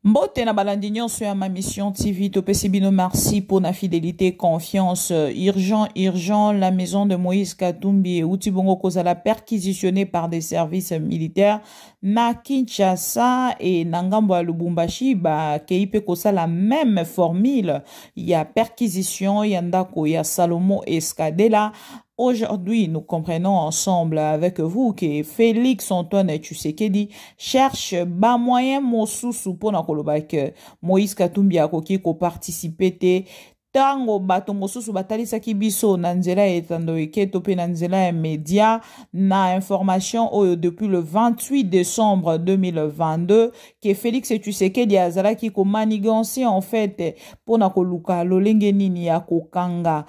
Mbote na balandi nyonso ya ma mission TV topesi bino merci pour na fidélité confiance urgent la maison de Moïse Katumbi outi bongo kozala perquisitionné par des services militaires na Kinshasa et na ngambo ya Lubumbashi ba keipe kosala même formule ya perquisition ya ndako ya Salomo Escadela. Aujourd'hui, nous comprenons ensemble avec vous que Félix Antoine Tshisekedi cherche bas moyen mosusu pour na koloba que Moïse Katumbi akoki ko participer tango bato mosusu batalisaki biso na nzela etando eketo pe na nzela ya media na information oyo depuis le 28 décembre 2022 que Félix Tshisekedi azalaki ko manigancer en fait pour na koluka lolenge nini ya kokanga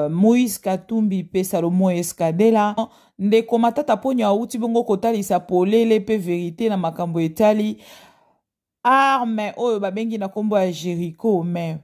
Moïse Katumbi pe Salomo Escadela ndeko matata ponyo auti bongo kotalisa polele pe vérité na makambo etali arme oyo babengi na kombo ya Jericho mais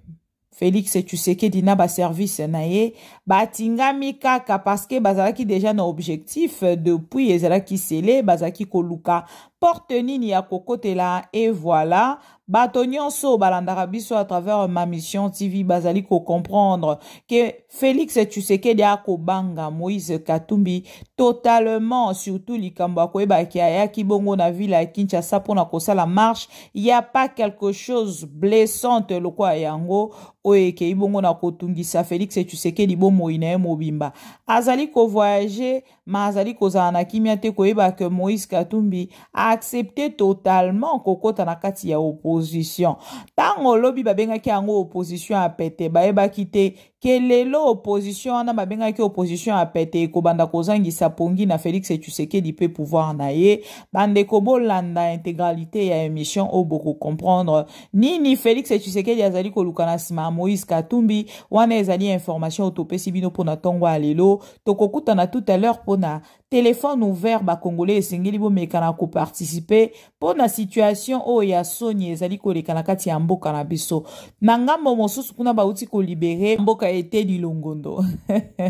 Félix Tshisekedi na ba service na ye batingami kaka parce que bazalaki déjà na objectif depuis ezalaki scellé bazalaki koluka porte nini ya kokotela et voilà bato nyonso balandaka biso à travers ma mission TV bazali ko comprendre que Félix Tshisekedi akobanga Moïse Katumbi totalement surtout likambo akoyeba ki ayaki bongo na ville ya Kinshasa pona kosala marche il y a pas quelque chose blessante lokwa yango oye ke ibongo na kotungisa Félix Tshisekedi bo moine mobimba azali ko voyager ma azali kozala na kimia te koyeba que Moïse Katumbi a accepté totalement kokota na kati ya opposition tango lobi babengaki yango opposition a pete baeba kite kelelo opposition na babengaki opposition a pete kobanda kozangisa pongi na Félix Tshisekedi pe pouvoir na ye bande kobolanda intégralité ya émission o boko comprendre nini Félix Tshisekedi azali koluka na sima Moïse Katumbi wana ezali information otopesi bino pona tongo alelo tokokuta na tout à l'heure pona téléphone ouvert ba congolais esengeli bo mekana ko participer pona situation o ya soni ezali koleka na kati ya mboka na biso na ngambo mosusu kuna ba uti ko libérer mboka était du Longondo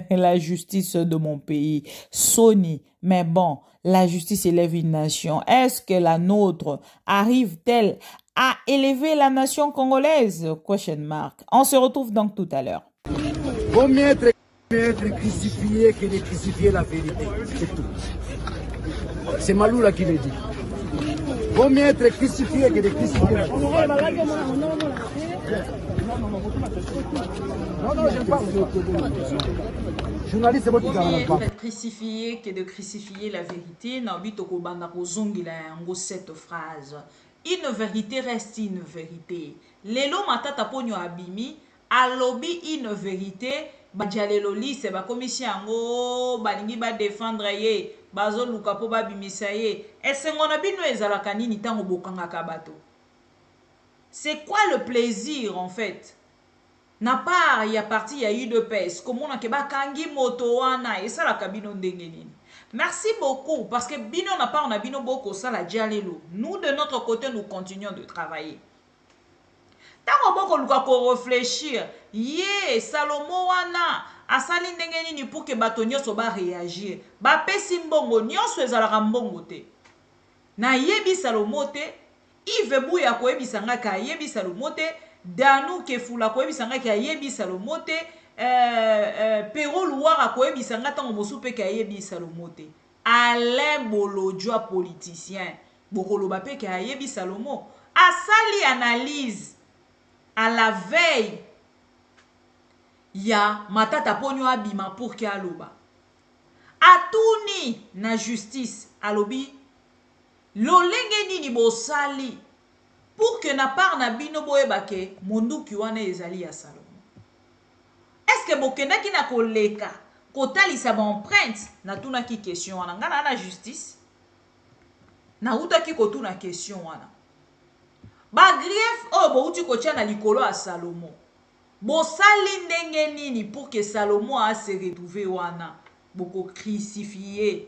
la justice de mon pays soni mais bon la justice élève une nation est-ce que la nôtre arrive-t-elle à élever la nation congolaise? Question mark. On se retrouve donc tout à l'heure. Vaut mieux être crucifié que de crucifier la vérité. C'est tout. C'est Maloula qui le dit. Vaut mieux être crucifié que de crucifier la vérité. Non, je parle. Journaliste, c'est votre être crucifié que de crucifier la vérité. Nabitoko bandako zongi la yango cette phrase. Une vérité reste une vérité. Lelo matata ponyo abimi alobi une vérité bajalelo lise ba commission yango balingi ba défendre ye bazo luka po babimisa ye esengo na bino ezalaka nini tango bokanga kabato. C'est quoi le plaisir en fait? Na part ya parti ya UDPS komona ke bakangi moto wana esalaka bino ndenge nini? Merci beaucoup parce que bino na part na bino boko sala dialelo. Nous de notre côté nous continuons de travailler. Tango boko luka ko réfléchir, ye Salomo wana asali ndenge nini pour que bato nyonso ba réagir. Ba pesi mbongo nyonso ezalaka mbongo te. Na yebi Salomo te, Yves Buya ko yebi sanga ka yebi Salomo te, Danou Kefula ko yebi sanga ka yebi Salomo te. Pero Louara koyebi sanga tango mosupe ka yebi Salomo te. Alain Bolodjoa politicien bokoloba pe ka yebi Salomo asali analyse à la veille ya matata ponyo abima pour ke aloba atuni na justice alobi lolenge nini bosali pour que na part na bino boyeba ke monduki wana ezali ya Salomo. Est-ce que bokendaki na koleka kotalisa ba empreinte na tuna ki question wana ngana na justice na utaki kotuna question wana ba grief o bo uti kotia na likolo a Salomo bosali ndenge nini pour que Salomo a se retrouver wana boko crucifier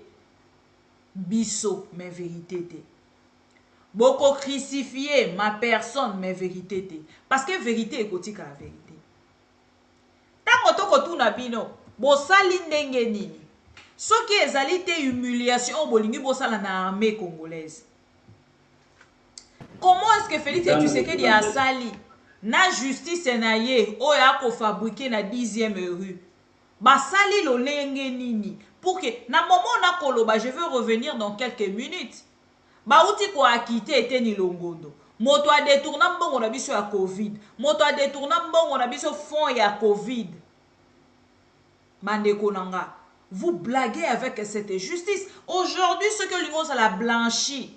biso mais vérité te boko crucifier ma personne mais vérité te parce que vérité ekotika la vérité. Tango toko tuna bino bosali ndenge nini soki ezali te humiliation bolingi bosala na armée congolaise Comment est-ce que Félix Tshisekedi a sali na justice na ye oya ko fabriquer na 10e rue? Ba sali lo lenge nini pour que na moment na koloba je veux revenir dans quelques minutes. Ba uti ko akite eteni longondo. Moto a détourné mbongo na biso ya Covid. Moto a détourné mbongo na biso fond ya Covid. Mandeko nanga, vous blaguez avec cette justice. Aujourd'hui, ce que l'Union a blanchi,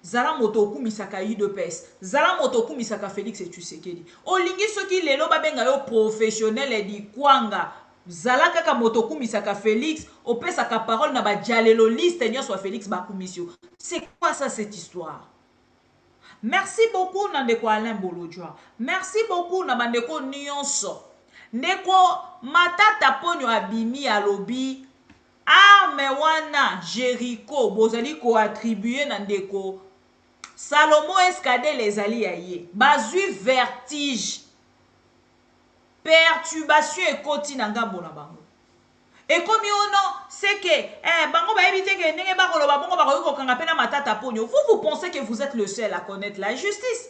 Zala Motoku Misaka UDPS, Zala Motoku Misaka Félix Tshisekedi. Olingi ce qui lelo babenga yo professionnel et di kwanga. Zala kaka Motoku Misaka Félix, opesaka parole na ba dialelo liste nyo soit Félix Bakumisio. C'est quoi ça cette histoire? Merci beaucoup Nandeko Alain Bolodjoa. Merci beaucoup Nandeko Nyonso. Ndeko matata ponyo abimi alobi arme wana Jericho bozali ko attribuer na ndeko Salomo Escadé les ali aye bazui vertige perturbation et koti na ngambo na bango et comme ono c'est que bango ba éviter que ndenge ba koloba bongo ba ko kanga pena matata ponyo. Vous pensez que vous êtes le seul à connaître la justice?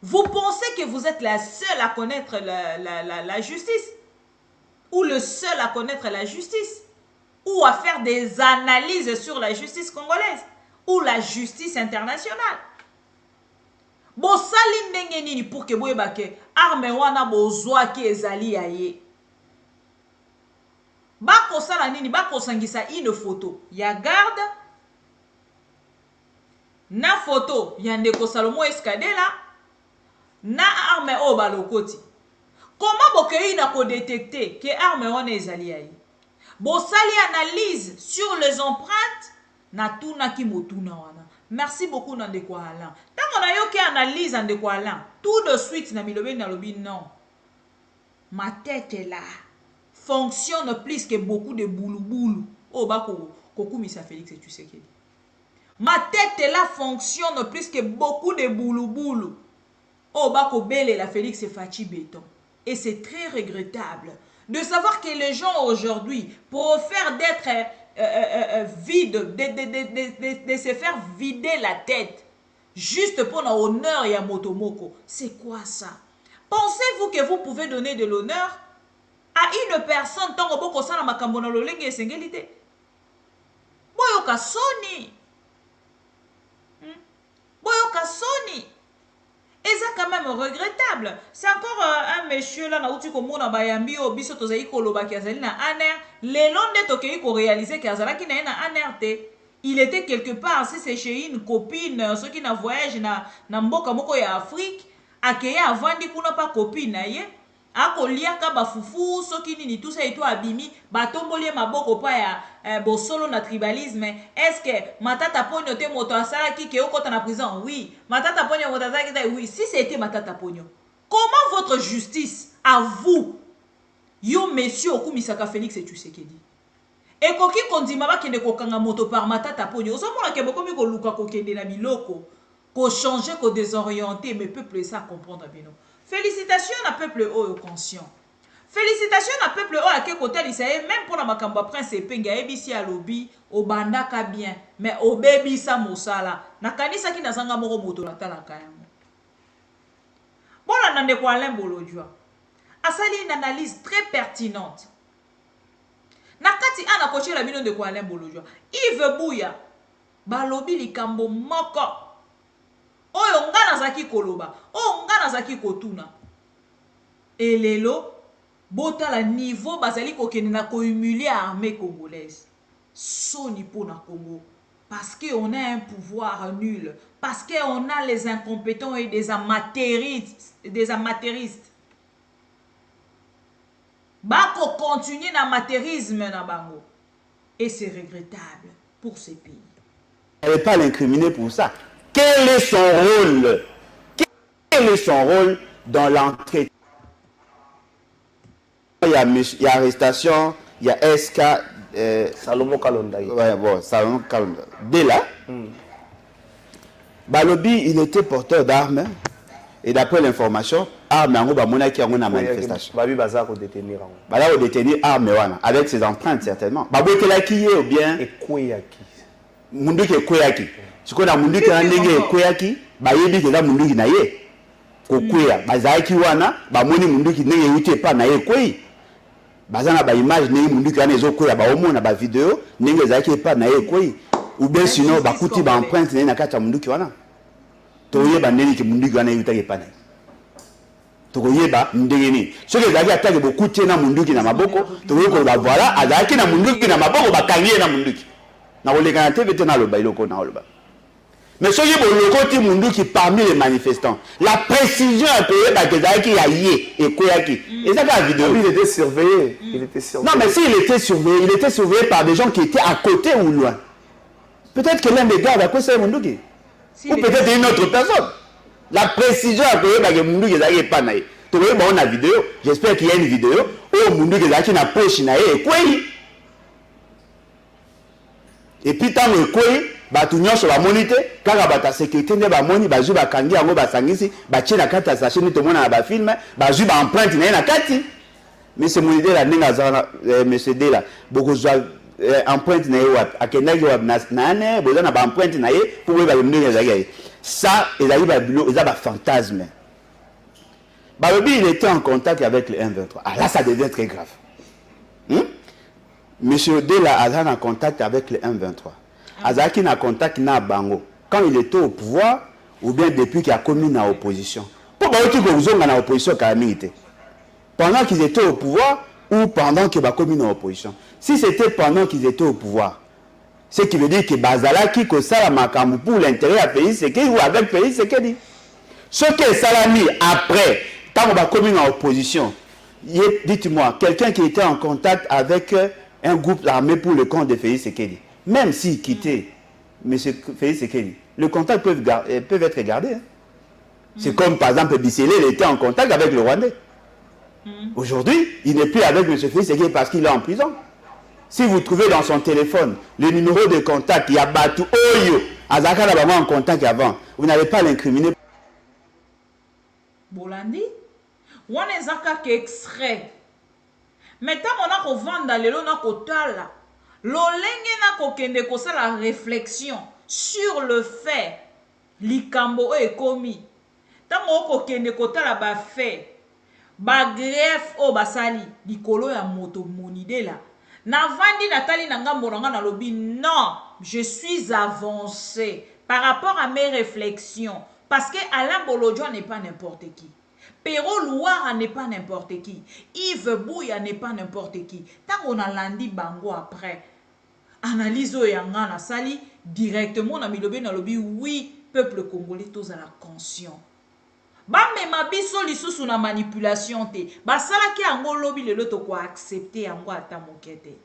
Vous pensez que vous êtes la seule à connaître la justice? Ou le seul à connaître la justice? Ou à faire des analyses sur la justice congolaise? Ou la justice internationale? Bon, sali ndenge nini pour que boye bake arme wana bozwa ki ezali aye. Bako sala nini bako sangisa une photo ya garde na photo ya ndeko Salomo Escadé là. Na arme o balokoti. Comment bokei na ko détecter que arme wana ezali ayi? Bo sali analyse sur les empreintes na tuna ki motuna wana. Merci beaucoup Nandeko Alain. Tango na yo ki analyse Nandeko Alain, tout de suite na milobe na lobi non. Ma tête là fonctionne plus que beaucoup de boulou-boulou. Oh bako kokumisa Félix Tshisekedi. Ma tête là fonctionne plus que beaucoup de boulou-boulou. Oh, bako belle la Félix Fachi Béton. Et c'est très regrettable de savoir que les gens aujourd'hui, pour faire d'être vide, de se faire vider la tête, juste pour l'honneur et à Motomoko, c'est quoi ça? Pensez-vous que vous pouvez donner de l'honneur à une personne tant que vous avez makambo na lolenge et singélité? Boyoka soni. Boyoka soni. Et ça quand même regrettable. C'est encore un monsieur là na uti ko mona bayambi o biso tozai ko loba ki azali na aner. Le londe tokei ko réaliser ki azalaki na na anerte. Il était quelque part, si c'est chez une copine, ceux qui na voyage na mboka moko ya Afrique, akeya avandi kuna pa copine na ye. Ako liaka ba fufu, soki nini tout ça et tout abimi, ba tombolie maboko pa ya bosolo na tribalisme. Est-ce que matata ponyo te moto asala ki ke okota na prison? Oui. Matata ponyo moto asala ki oui. Si c'était matata ponyo, comment votre justice à vous, yo monsieur okumisaka Félix Tshisekedi? Et koki kondima ba kende kokanga moto par matata ponyo. Osomona ke bokomi ko luka ko kende na biloko, ko changer, ko désorienter, mais peuple ça comprendre bino. Félicitations à peuple au conscient. Félicitations à peuple au à quel côté il s'est même pour la makamba prince et penga ebisi à lobby au bandaka bien mais au baby sa mosala na kanisa ki nazanga moko moto na tala kayamo. Bon la Ndeko Alain Bolodjoa a sali une analyse très pertinente. Na kati ana koche la bino Ndeko Alain Bolodjoa. Yves Bouya balobi likambo moko. Oyo nga nazaki koloba, oyo nga nazaki kotuna. Elelo, bota la niveau bazali kokende na ko humilier armée congolaise. Soni pour na Congo. Parce qu'on a un pouvoir nul. Parce qu'on a les incompétents et des amateuristes. Bako continue l'amateurisme na bango. Et c'est regrettable pour ces pays. Elle n'est pas l'incriminer pour ça. Quel est son rôle? Quel est son rôle dans l'enquête? Il y a arrestation, il y a SK. Salomon Kalonda. Ouais, bon, Salomon Kalonda. Bela, Balobi, il était porteur d'armes. Et d'après l'information, armes en Gouba qui a une manifestation. Babi Baza ko détenir. Bala ko détenir armes avec ses empreintes certainement. Babou Kelaki ou bien et Koyaki. Mundu ke Koyaki. sikoyo na munduki na ndenge ekweyaki bayebi keza munduki na ye kokweya bazalaki wana bamoni munduki ndenge euti epa na ye ekwei baza na baimage ndenge munduki wana ezokweya baomona bavideo ndenge ezalaki epa na ye ekwei ou bien sinon bakuti baempreinte na ye na kati ya munduki wana toyeba ndenge ke munduki wana eutaki epa na ye tokoyeba ndenge nini soki ezalaki atake bokuti ye na munduki na maboko tokoki koloba voilà azalaki na munduki na maboko bakangi ye na munduki nakoleka na tv te naloba eloko nakoloba. Mais ce qui est munduki parmi les manifestants, la précision à payer par Kezaki a yé et Koyaki. Et ça la vidéo. Il était surveillé. Il était surveillé. Non, mais s'il était surveillé, il était surveillé par des gens qui étaient à côté ou loin. Peut-être que l'un des gars, à quoi c'est munduki. Ou peut-être une autre personne. La précision à payer par munduki n'est pas naïe. Tu vois, on a vidéo. J'espère qu'il y a une vidéo où munduki est na poche naïe et Koyi. Et puis tant que Koyi. Batu nyonso ba monite kaka bata sécurité nde ba moni bazu ba kangi yango ba sangisi ba tie na kati ya sachet ni tomona na ba film bazu ba empreinte na kati mais c'est monite la ninga za monsieur Dela boko zwa empreinte na ye wat akendaki wa na ne boza na ba empreinte na ye pour ba ndenge za gaye ça ezali ba bilo eza ba fantasme Balobi il était en contact avec le M23 ah là ça devient très grave monsieur Dela a en contact avec le M23 Azaki na contact na bango quand il était au pouvoir ou bien depuis qu'il a commis na opposition. Pour baoki ko uzonga na opposition kalamité. Pendant qu'ils étaient au pouvoir ou pendant que ba commis na opposition. Si c'était pendant qu'ils étaient au pouvoir, ce qui veut dire que bazalaki ko sala makambu pour l'intérêt à pays c'est que ou avec pays c'est que dit. Ce que salami après quand on va commis na opposition, dites-moi quelqu'un qui était en contact avec un groupe armé pour le compte de Félix Sekedi. Même s'il quittait M. Félix Sekedi, le contact peuvent être gardés. Hein. C'est comme par exemple Bissélé, il était en contact avec le Rwandais. Aujourd'hui, il n'est plus avec M. Félix Sekedi parce qu'il est en prison. Si vous trouvez dans son téléphone le numéro de contact, il y a Batu Oyo, Azaka n'a en contact avant, vous n'allez pas l'incriminer. Bolandi, on est Zaka qui extrait. Mais tant on a revendre les lots, on a kotala. L'olenge na kokende kosa la réflexion sur le fait likambo e komi tango kokende kotala ba fait ba greffe o basali likolo ya moto monide la na vandi natali na ngambo na lobi non je suis avancé par rapport à mes réflexions parce que Alain Bolodjo n'est pas n'importe qui. Pero Louara n'est pas n'importe qui. Yves Bouya n'est pas n'importe qui. Tant qu'on a landi bango après, analyse yanga na sali directement na milobi na lobi oui peuple congolais tous à la conscient. Ba mema biso lisusu na manipulation te. Ba sala ki ango lobi le loto ko accepter yango ata mokete.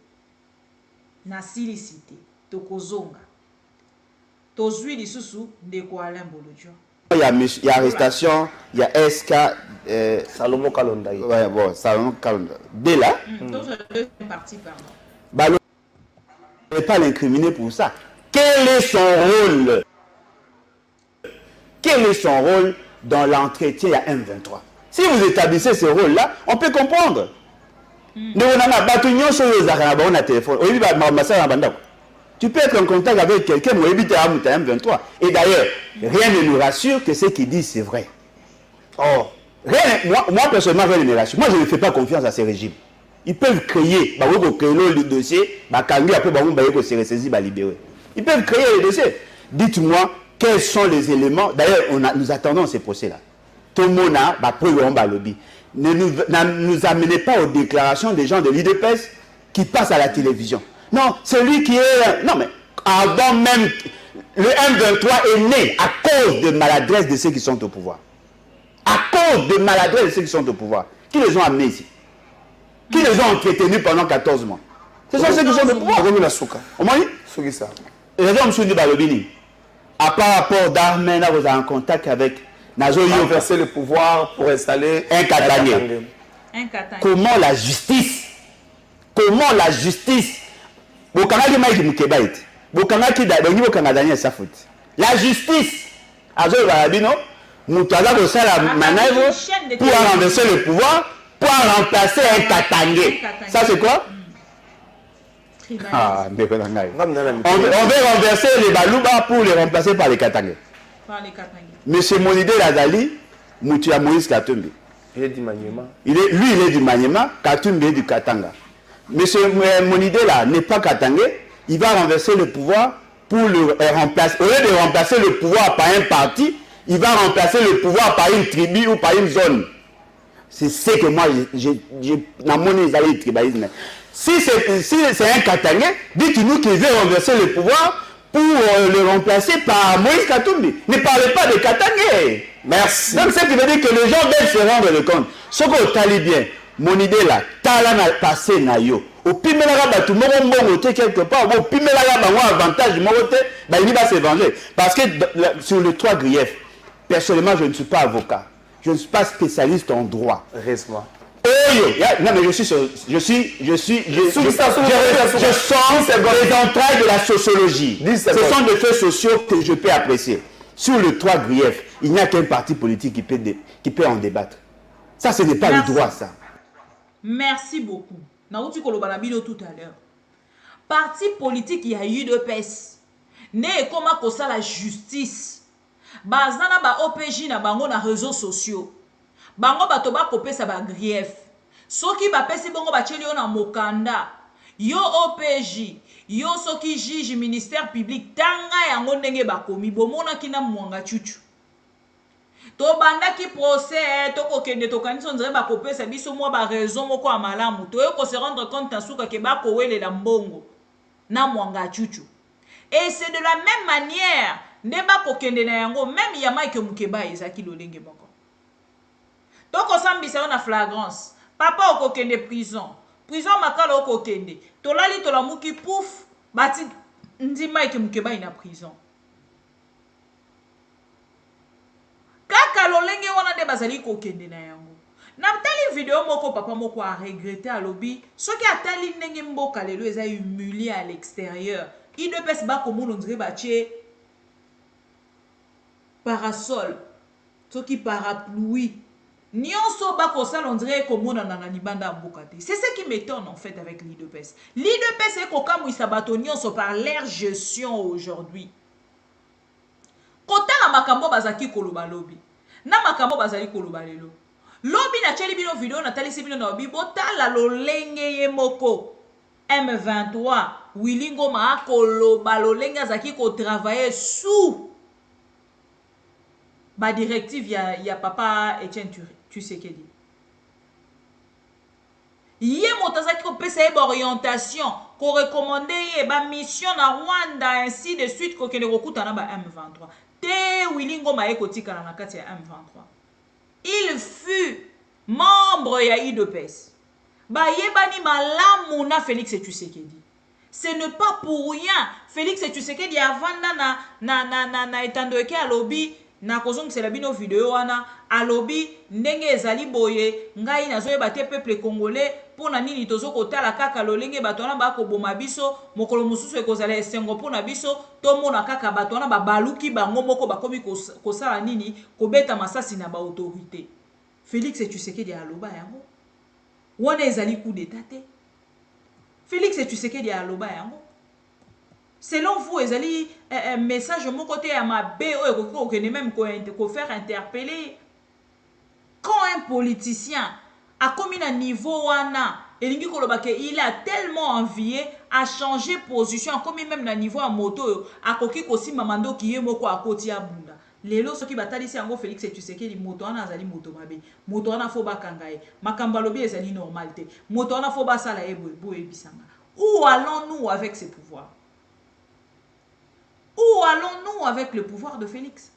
Na silicité to kozonga. Tozui lisusu ndeko Alain Bolodjo. Il y a arrestation, il y a SK Salomon Kalonda. Ouais, bon, Salomon Kalonda. Dès là, deux parties, pardon. Bah, on ne peut pas l'incriminer pour ça. Quel est son rôle? Quel est son rôle dans l'entretien à M23? Si vous établissez ce rôle-là, on peut comprendre. Nous, on a battu sur les arabes, on a téléphone. Tu peux être en contact avec quelqu'un, mais éviter à M23. Et d'ailleurs, rien ne nous rassure que ce qu'ils disent, c'est vrai. Oh, moi, personnellement, rien ne me rassure. Moi, je ne fais pas confiance à ces régimes. Ils peuvent créer, le dossier, après, se ressaisir, libérer. Ils peuvent créer le dossier. Dites-moi, quels sont les éléments. D'ailleurs, nous attendons ces procès-là. Tout le monde a, ne nous amenez pas aux déclarations des gens de l'IDPS qui passent à la télévision. Non, celui qui est... Non, mais avant même... Le M23 est né à cause de maladresse de ceux qui sont au pouvoir. À cause de maladresse de ceux qui sont au pouvoir. Qui les ont amenés ici? Qui les ont entretenus pendant 14 mois? Ce sont ceux qui sont au pouvoir. Au moins, les hommes sont du Balobini. À part rapport d'Armena, vous êtes en contact avec Nazo Yo. Renverser le pouvoir pour installer un Katangé. Comment la justice la justice pour renverser le pouvoir, pour remplacer un Katangé. Ça c'est quoi? Ah, ndeko na ngai. Ngam na na On veut renverser les Baluba pour les remplacer par les Katangais. Par les Katangais. Monsieur Monide Lazali, Moutia Moïse Katumbi. Il est du Maniema. Lui, il est du Maniema, Katumbi est du Katanga. Monsieur Monide là n'est pas Katangais, il va renverser le pouvoir pour le remplacer. Au lieu de remplacer le pouvoir par un parti, il va remplacer le pouvoir par une tribu ou par une zone. C'est ce que moi, j'ai dans mon tribalisme. Si c'est un Katangais, dites-nous qu'il veut renverser le pouvoir pour le remplacer par Moïse Katumbi. Ne parlez pas de Katangais. Merci. Donc, ça qui veut dire que les gens veulent se rendre compte. Ce que vous allez bien, mon idée là, tala na passé na yo. Au pimelaka ba tout monde bon quelque part, au pimelaka ba un avantage moté, bah il va se venger parce que sur les trois griefs, personnellement, je ne suis pas avocat. Je ne suis pas spécialiste en droit. Reste-moi. Non mais je sors les entrailles de la sociologie. Ce sont des faits sociaux que je peux apprécier. Sur les trois griefs, il n'y a qu'un parti politique qui peut en débattre. Ça, ce n'est pas le droit, ça. Merci beaucoup. Naouti Kolobalabino tout à l'heure. Parti politique, il y a eu de pèse. Né comme ça la justice. Bazana ba OPJ na bango na réseaux sociaux. Bango bato ba kopé sa ba grief. Soki ba pesi bango ba tcheli na mokanda. Yo OPJ, yo soki juge ministère public tanga yango ndenge ba komi bomona kina mwanga chuchu. To banda ki procès to kokende to kanisa nzere ba kopé sa biso mo ba raison moko ya malamu. To yo ko se rendre compte tasuka ke ba ko wele la mbongo na mwanga chuchu. Et c'est de la même manière neba kokende na yango même ya Mike Mukeba ezaki lolenge moko. Toko sambisa na flagrance. Papa okokende prison. Prison makala okokende. Tolali tolamuki pouf bati ndi Mike Mukeba ina prison. Kaka lolenge wana de bazali kokende na yango. Na tali video moko papa moko a regretté à lobby. Soki atali ndenge mboka lelo eza humilié à l'extérieur. Il ne peut pas comme on dirait baché parasol. Soki parapluie. Nyonso bako sal on dirait comme on a nibanda mbokate. C'est ce qui m'étonne en fait avec l'IDPS. L'IDPS est kokamu isabato nyonso par leur gestion aujourd'hui. Kota na makambo bazaki koloba lobi. Na makambo bazali koloba lelo. Lobi na cheli bino video na talisi bino na obi botala lolenge ye moko. M23 Wilingo ma koloba lolenge azaki ko travailler sous ba directive ya papa Etienne Tshisekedi. Yé motazaki ko pesa ba orientation, ko recommander ba mission na Rwanda ainsi de suite ko kende kokuta na ba M23. Te Wilingo ma ekotika na kati ya M23. Il fut membre ya IDPS. Ba yebani malamu na Félix Tshisekedi. Ce n'est pas pour rien. Félix Tshisekedi avant na etandoke alobi na kozong c'est la bino vidéo wana alobi ndenge ezali boye ngai nazoyeba te peuple congolais pona nini tozoko tala kaka lolenge bato wana bako boma biso mokolo mususu ekozala esengo pona biso to mona kaka bato wana babaluki bango moko bakomi kosala nini kobeta masasi na ba autorité. Félix Tshisekedi aloba yango wana ezali coup d'état te. Félix Tshisekedi aloba yango. Selon vous, ezali un message mon côté à ma BO que même qu'on faire interpeller. Quand un politicien a commis un niveau wana elingi kolobake il a tellement envié à changer position comme même na niveau à moto akoki kosi mamando ki ye moko akoti ya bunda. Lelo soki batalisi yango Félix Tshisekedi moto wana azali moto mabe. Moto wana fo bakanga ye. Makamba lobi ezali normalité. Moto wana fo basala ye boye bisanga. Où allons-nous avec ces pouvoirs? Où allons-nous avec le pouvoir de Félix?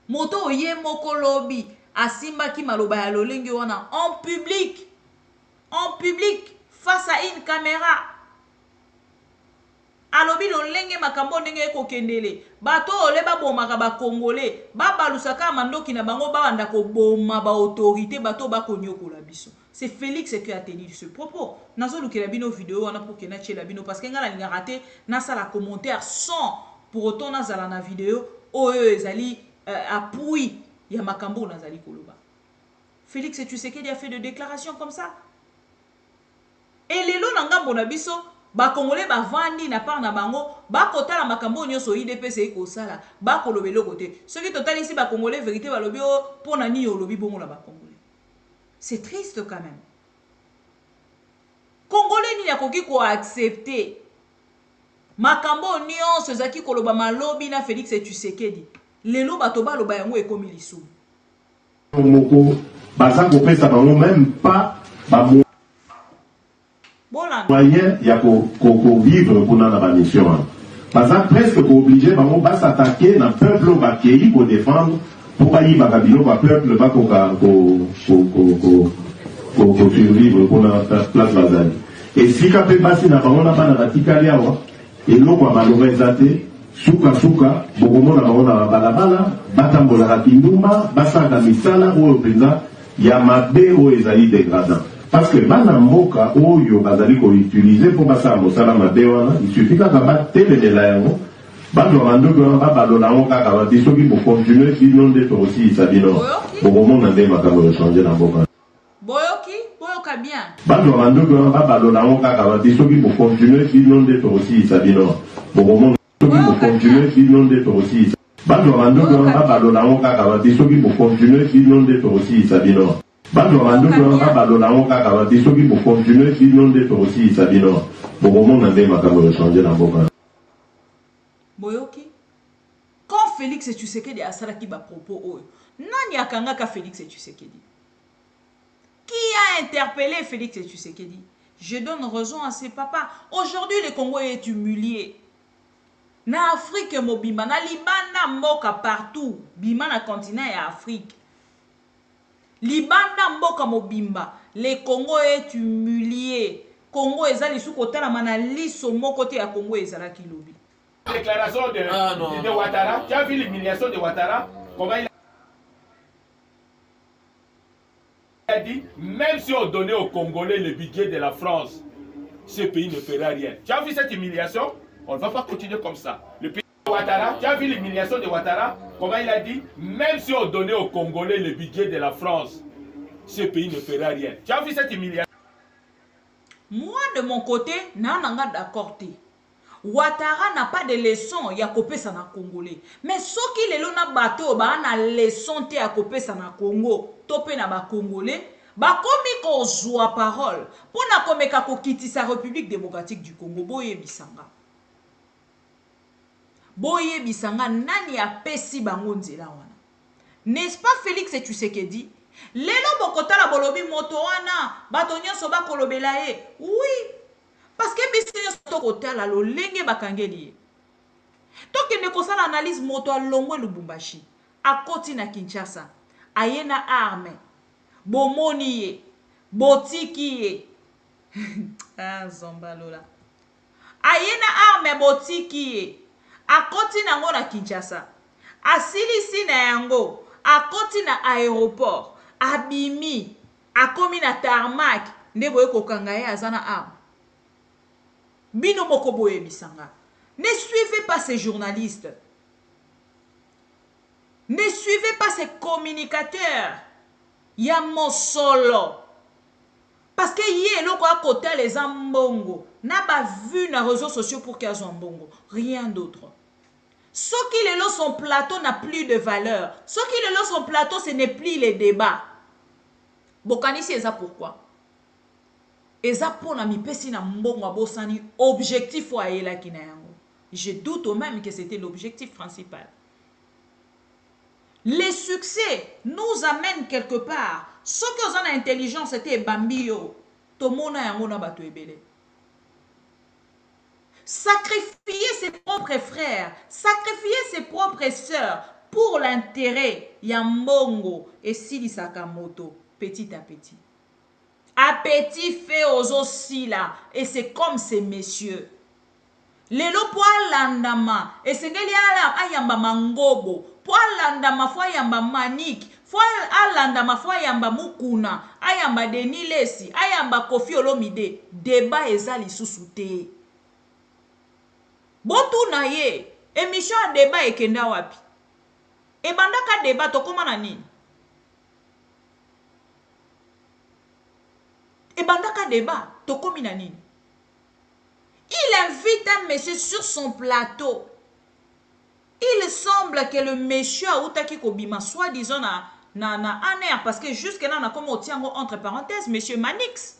Moto ye moko lobi asimba ki maloba ya lolenge wana en public face à une caméra. Alobi lolenge makambo ndenge kokendele bato oleba bomaka ba congolais ba balusaka mandoki na bango ba banda ko boma ba autorité bato ba konyokola biso. C'est Félix qui a tenu ce propos. Nazo lukela bino vidéo wana pour que na chela bino parce que ngala linga raté na sala commentaire sans pour autant na zala na vidéo ezali appui ya makambo nazali koloba. Félix Tshisekedi a fait des déclarations comme ça. Et lelo nanga mona biso ba congolais ba vandi na part na bango ba kota la makambo nyonso IDPC ko sala ba ko lobelo côté ce qui total ici ba congolais vérité ba lobi pour na ni yo lobi bongo la ba congolais. C'est triste quand même. Congolais ni yakoki ko accepter makambo nyonso zaki ko loba malobi na Félix Tshisekedi lelo bato ba loba yango ekomi lisu moko baza ko pesa bango même pas ba moyen ya ko vivre pour na ba mission baza presque obligé bango ba s'attaquer na peuple ba pays pour défendre pour pas y ba kabilo ba peuple ba ko survivre pour na place bazali et si ka pe basi na bango na ba na batikali awa et loko maloba ezate suka bokomona bango na balabala batambolaka kindumba basaka misala oyo mpenza ya mabe oyo ezali dégradant parce que bana mboka oyo bazali koutilize mpo basala mosala mabe wana isuffit kaka batelemela yango bato bandoki wana babalola yango kaka bati soki bokontinue bino nde tokosilisa bino bokomona nde makambo yochange na mboka boyoka bien bato bandoki wana babalola yango kaka bati soki bokontinue bino nde tokosilisa bino bokomona soki bokontinue bino nde tokosilisa bato bandoki wana babalola yango kaka bati soki bokontinue bino nde tokosilisa bino bato bandoki wana babalola yango kaka bati soki bokontinue bino nde tokosilisa bino bokomona nde makambo yochange na mboka boyoki quand Félix Tshisekedi asalaki ba propos oyo nani akangaka Félix Tshisekedi? Qui a interpellé Félix Tshisekedi? Je donne raison à ses papas. Aujourd'hui, le Congo est humilié. Na Afrique mobimba, na Libana mboka partout. Bima na continent et Afrique. Libana mboka mobimba. Le Congo est humilié. Congo ezali sous côté la manali somo côté à Congo ezala kilobi. Déclaration de Ouattara. Tu as vu l'humiliation de Ouattara? Comment il a dit, même si on donnait aux Congolais le budget de la France, ce pays ne fera rien. Tu as vu cette humiliation? On ne va pas continuer comme ça. Le pays de Ouattara, tu as vu l'humiliation de Ouattara? Comment il a dit, même si on donnait aux Congolais le budget de la France, ce pays ne fera rien. Tu as vu cette humiliation? Moi, de mon côté, je suis d'accord. Ouattara n'a pas de leçon ya kopesa na Congolais. Mais ce qui est là bateau ba na leçon te ya kopesa na Congo, topé na ba Congolais, ba komi ko zwa parole. Pona komeka ko kitisa République démocratique du Congo boye bisanga. Boye bisanga nani ya pesi bango nzela wana. N'est-ce pas Félix Tshisekedi? Lelo bokota la bolobi moto wana, bato nyonso ba kolobela ye. Oui. Parce que biso to kotala lo lenge bakangeli. Toke ne kosala analyse moto a longwe Lubumbashi. Akoti na Kinshasa. Ayena arme. Bomoni ye. Botiki ye. Ah, zombalola. Ayena arme botiki ye. Akoti na ngo na Kinshasa. Asilisi na yango. Akoti na aéroport. Abimi. Akomi na tarmac. Ndebo eko kangaye azana arme. Bino Mokoboye Bisanga. Ne suivez pas ces journalistes. Ne suivez pas ces communicateurs. Yamo solo. Parce que yé loko à côté les ambongo. N'a pas vu na réseaux sociaux pour qu'ils soient ambongo. Rien d'autre. Ceux qui les lots son plateau n'a plus de valeur. Ceux qui les lots son plateau, ce n'est plus les débats. Bokani c'est ça pourquoi? Objectif je doute même que c'était l'objectif principal. Les succès nous amènent quelque part. Ceux qui ont l'intelligence c'était Bambio. Sacrifier ses propres frères, sacrifier ses propres sœurs pour l'intérêt Yambongo et Sili Sakamoto petit à petit. Appétit fait aux aussi là. Et c'est comme ces messieurs. Lelo poil landama. Et c'est que ayamba mangobo. Poil landama fois yamba manik. Poil landama fois yamba mukuna. Ayamba denilesi. Ayamba kofi olomide. Débat ezali susute. Botu na ye. Émission a débat ekenda wapi. E bandaka débat tokoma na nini? Et bandaka débat. Toko Minanine. Il invite un monsieur sur son plateau. Il semble que le monsieur a outaki kobima, soi-disant na aner, parce que jusque-là, on a comme entre parenthèses, monsieur Manix.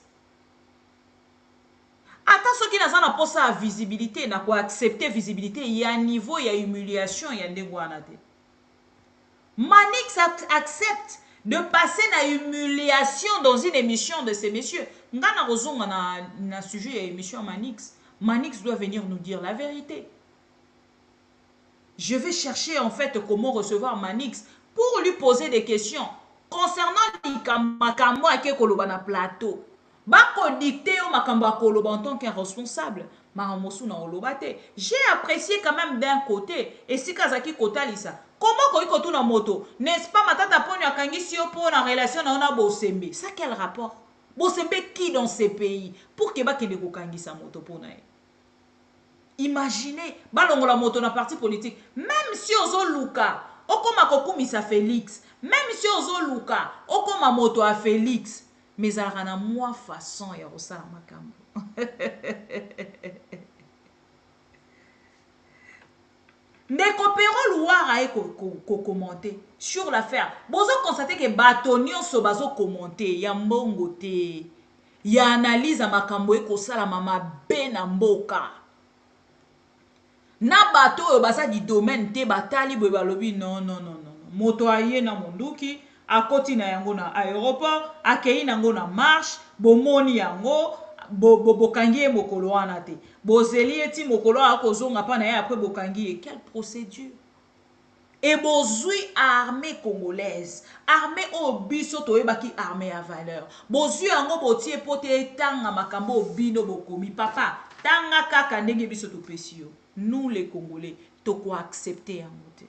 Attends, ceux qui n'ont pas sa visibilité, n'a pas accepté visibilité, il y a un niveau, il y a humiliation, il y a un déguanate. Manix accepte de passer na humiliation dans une émission de ces messieurs. Ngana rozon na sujet à émission Manix. Manix doit venir nous dire la vérité. Je vais chercher en fait comment recevoir Manix pour lui poser des questions concernant Makambo à Koloba na plateau. Bako dicté au Makambo à Koloba en tant qu'un responsable. Maramosu na olobate. J'ai apprécié quand même d'un côté. Et si Kazaki Kotalisa. Comment qu'on y na moto? N'est-ce pas matata poni akangi si yo pour la relation na ona Bosembe? Ça quel rapport? Bosembe qui dans ces pays? Pour que baki de kokangi sa moto pour na. Imaginez, balongo la moto na parti politique. Même si ozo luka, okoma kokumisa Félix. Même si ozo luka, okoma moto à Félix. Mais alana moi façon ya rosala makambo. Ndeko Pero Louara est commenté sur l'affaire. Bozo constaté que Batonio so bazo commenté ya mbongo te. Ya analyse à makambo e ko sala mama bena mboka. Na bato yo basa di domaine te batali bo balobi non. Moto aye na monduki, akoti na yango na aéroport, akei nango na marche, bomoni yango. Bokangi mokolo wana te. Bozeli eti mokolo akozonga pa na ye après bokangi. Quelle procédure? Et bozui armée congolaise. Armée au biso toyebaki armée à valeur. Bozui yango botie pote tanga makambo bino bokomi. Papa, tanga kaka ndenge biso topesi yo. Nous les Congolais, toko accepter yango te.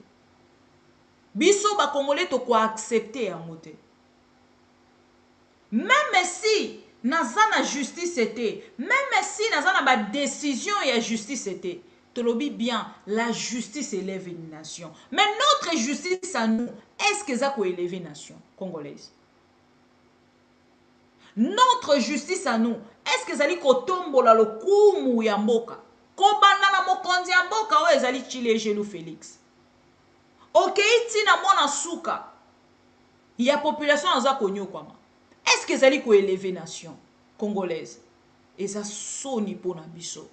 Biso ba Congolais toko accepter yango te. Même si Nazana justice était, même si Nazana ba décision et justice était, tolobi bien, la justice élève une nation. Mais notre justice à nous, est-ce que ça peut élever une nation congolaise? Notre justice à nous, est-ce que ça dit qu'on tombe là le kumu ya mboka? Kobana na mokonzi ya mboka o ezali chile genou Félix. Ok, tina mona suka. Ya population aza konyo kwama. Est-ce que zali ko élever nation congolaise? Eza soni pona biso.